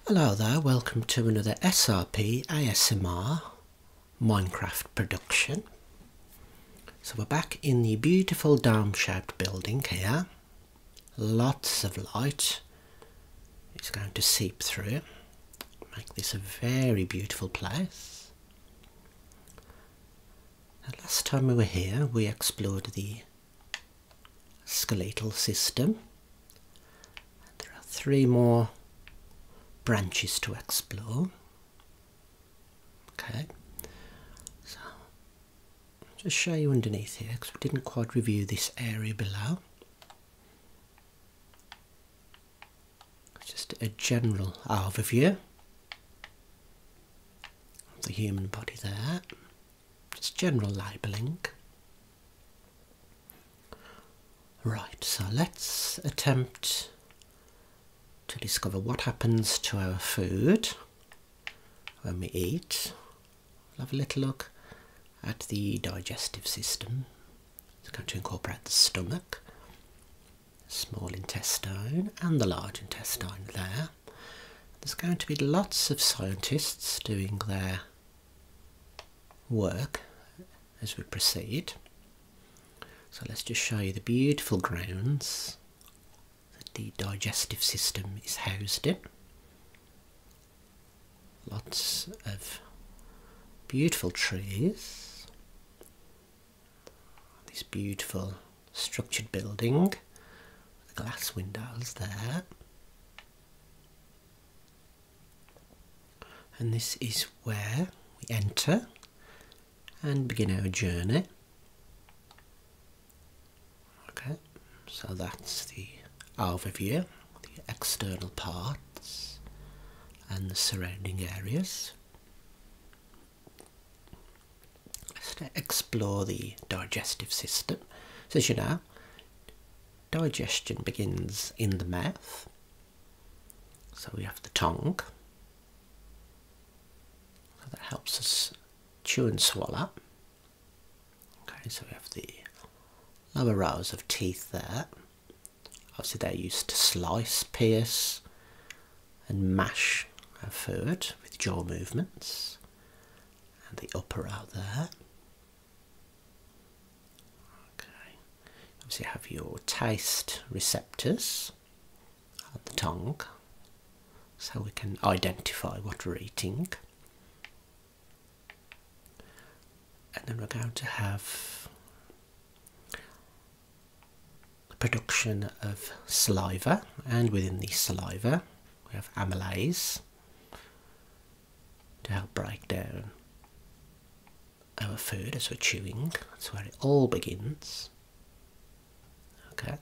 Hello there, welcome to another SRP ASMR Minecraft production. So we're back in the beautiful dome-shaped building here. Lots of light is going to seep through, make this a very beautiful place. And last time we were here we explored the skeletal system. And there are 3 more branches to explore. Okay, so I'll just show you underneath here because we didn't quite review this area below. Just a general overview of the human body there, just general labelling. Right, so let's attempt to discover what happens to our food when we eat. We'll have a little look at the digestive system. It's going to incorporate the stomach, the small intestine and the large intestine there. There's going to be lots of scientists doing their work as we proceed. So let's just show you the beautiful grounds the digestive system is housed in. Lots of beautiful trees. This beautiful structured building with glass windows there. And this is where we enter and begin our journey. Okay, so that's the overview, the external parts and the surrounding areas. Let's explore the digestive system. So as you know, digestion begins in the mouth. So we have the tongue. So that helps us chew and swallow. Okay, so we have the lower rows of teeth there. Obviously they're used to slice, pierce and mash our food with jaw movements. And the upper row there. Okay. Obviously you have your taste receptors on the tongue, so we can identify what we're eating. And then we're going to have production of saliva, and within the saliva we have amylase to help break down our food as we're chewing. That's where it all begins. Okay,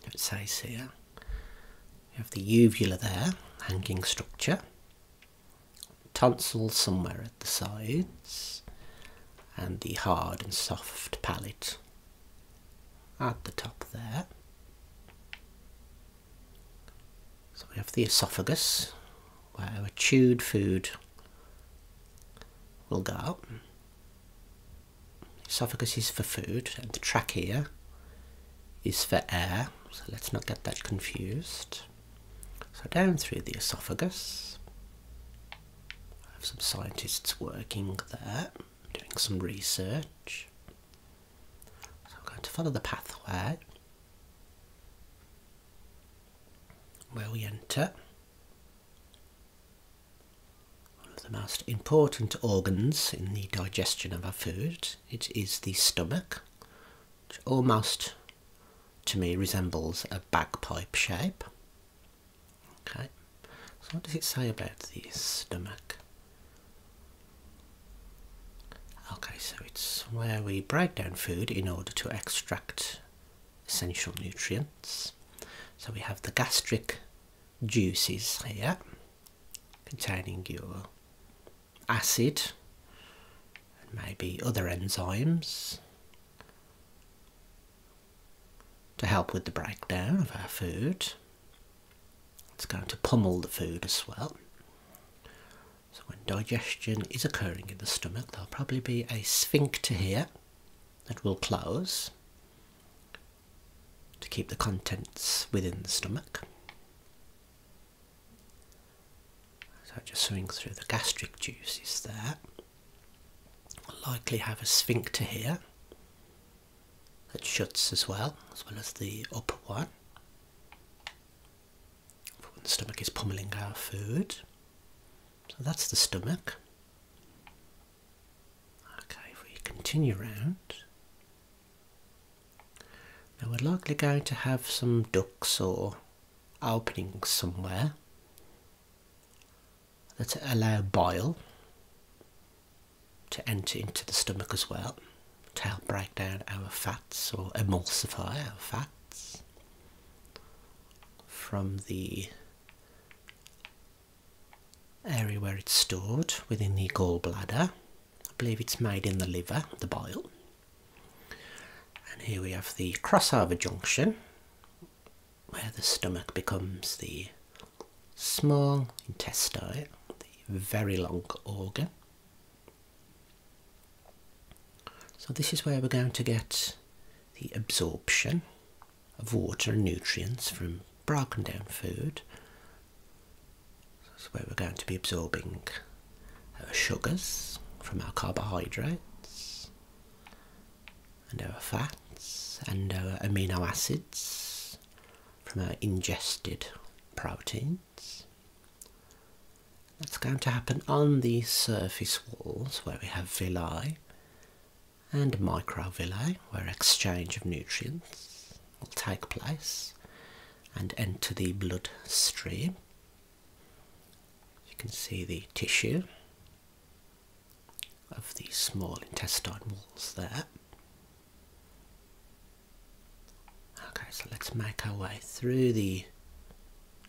it says here we have the uvula there, hanging structure, tonsils somewhere at the sides, and the hard and soft palate at the top there. So we have the esophagus, where our chewed food will go. The esophagus is for food and the trachea is for air, so let's not get that confused. So down through the esophagus, I have some scientists working there, doing some research. To follow the pathway where we enter one of the most important organs in the digestion of our food. It is the stomach, which almost to me resembles a bagpipe shape. Okay, so what does it say about the stomach? Okay, so it's where we break down food in order to extract essential nutrients. So we have the gastric juices here, containing your acid and maybe other enzymes to help with the breakdown of our food. It's going to pummel the food as well. So when digestion is occurring in the stomach, there'll probably be a sphincter here that will close to keep the contents within the stomach. So just swing through the gastric juices there. I'll likely have a sphincter here that shuts as well as the upper one. When the stomach is pummeling our food. So that's the stomach. Okay, if we continue round, now we're likely going to have some ducts or openings somewhere that allow bile to enter into the stomach as well, to help break down our fats or emulsify our fats from the area where it's stored within the gallbladder. I believe it's made in the liver, the bile. And here we have the crossover junction, where the stomach becomes the small intestine, the very long organ. So this is where we're going to get the absorption of water and nutrients from broken down food. So where we're going to be absorbing our sugars from our carbohydrates and our fats and our amino acids from our ingested proteins. That's going to happen on the surface walls where we have villi and microvilli, where exchange of nutrients will take place and enter the bloodstream. You can see the tissue of the small intestine walls there. Okay, so let's make our way through the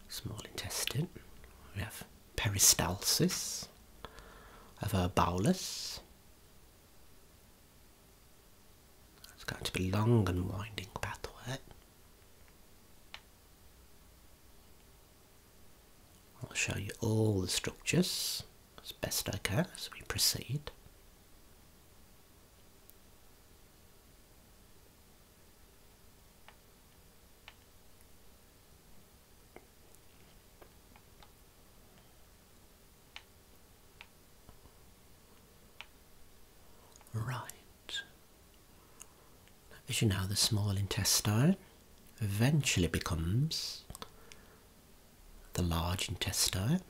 small intestine. We have peristalsis of our bolus. It's going to be a long and winding pathway. I'll show you all the structures as best I can as we proceed. Right. As you know, the small intestine eventually becomes the large intestine,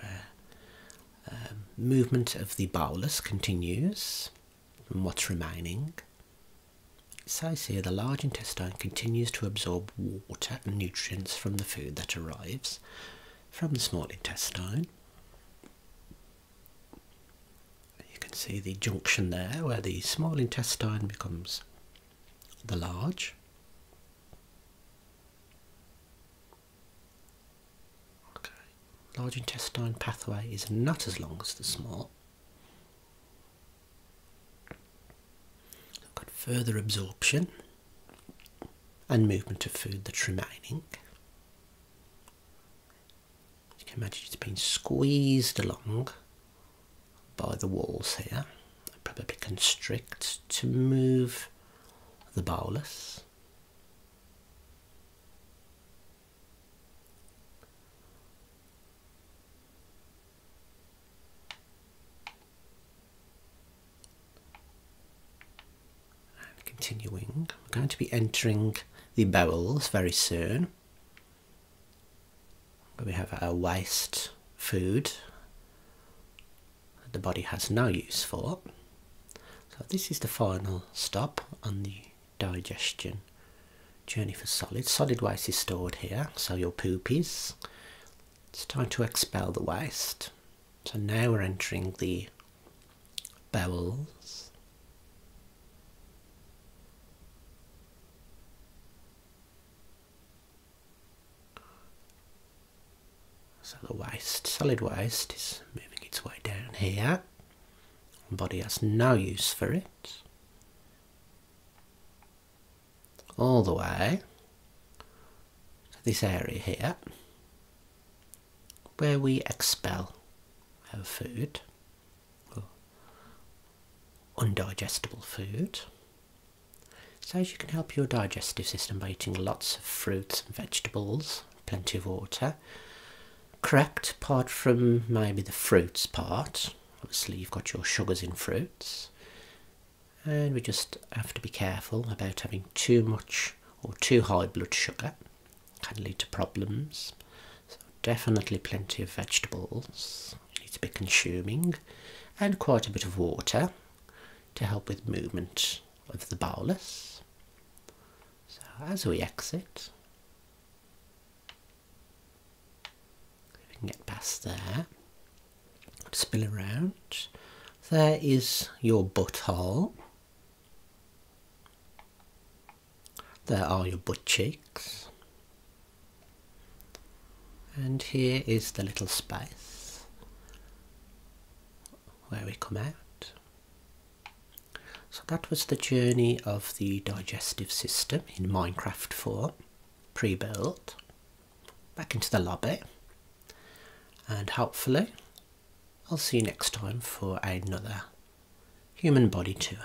where movement of the bolus continues from what's remaining. It says here the large intestine continues to absorb water and nutrients from the food that arrives from the small intestine. You can see the junction there where the small intestine becomes the large. Large intestine pathway is not as long as the small. We've got further absorption and movement of food that's remaining. You can imagine it's been squeezed along by the walls here. They probably constrict to move the bolus. Continuing, we're going to be entering the bowels very soon, where we have our waste food that the body has no use for. So this is the final stop on the digestion journey for solids. Solid waste is stored here, so your poopies. It's time to expel the waste. So now we're entering the bowels. So the waste, solid waste, is moving its way down here. The body has no use for it. All the way to this area here, where we expel our food, or undigestible food. So as you can help your digestive system by eating lots of fruits and vegetables, plenty of water. correct apart from maybe the fruits part. Obviously you've got your sugars in fruits, and we just have to be careful about having too much or too high blood sugar. Can lead to problems. So definitely plenty of vegetables you need to be consuming, and quite a bit of water to help with movement of the bolus. So as we exit, if we can get past there, spill around, there is your butthole, there are your butt cheeks, and here is the little space where we come out. So that was the journey of the digestive system in Minecraft 4, pre-built. Back into the lobby, and hopefully I'll see you next time for another human body tour.